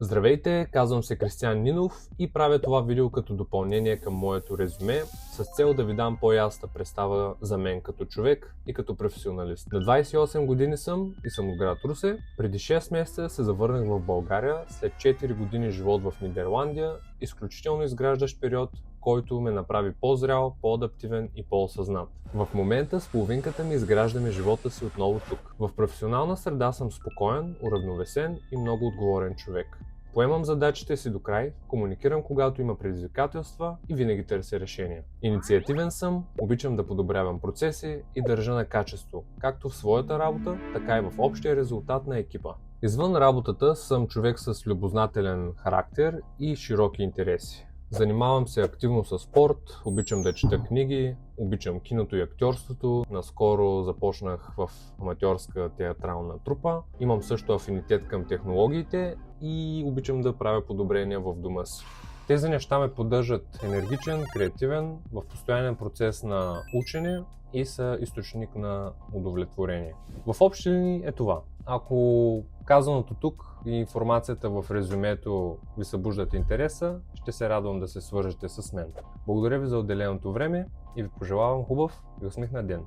Здравейте, казвам се Кристиян Нинов и правя това видео като допълнение към моето резюме с цел да ви дам по-ясна представа за мен като човек и като професионалист. На 28 години съм и съм от град Русе. Преди 6 месеца се завърнах в България след 4 години живот в Нидерландия, изключително изграждащ период, който ме направи по-зрял, по-адаптивен и по-осъзнат. В момента с половинката ми изграждаме живота си отново тук. В професионална среда съм спокоен, уравновесен и много отговорен човек. Поемам задачите си до край, комуникирам когато има предизвикателства и винаги търся решения. Инициативен съм, обичам да подобрявам процеси и държа на качество, както в своята работа, така и в общия резултат на екипа. Извън работата съм човек с любознателен характер и широки интереси. Занимавам се активно с спорт, обичам да чета книги, обичам киното и актьорството. Наскоро започнах в аматьорска театрална трупа. Имам също афинитет към технологиите и обичам да правя подобрения в дома си. Тези неща ме поддържат енергичен, креативен, в постоянен процес на учене и са източник на удовлетворение. В общи линии е това. Ако казаното тук и информацията в резюмето ви събуждат интереса, ще се радвам да се свържете с мен. Благодаря ви за отделеното време и ви пожелавам хубав и усмихнат ден!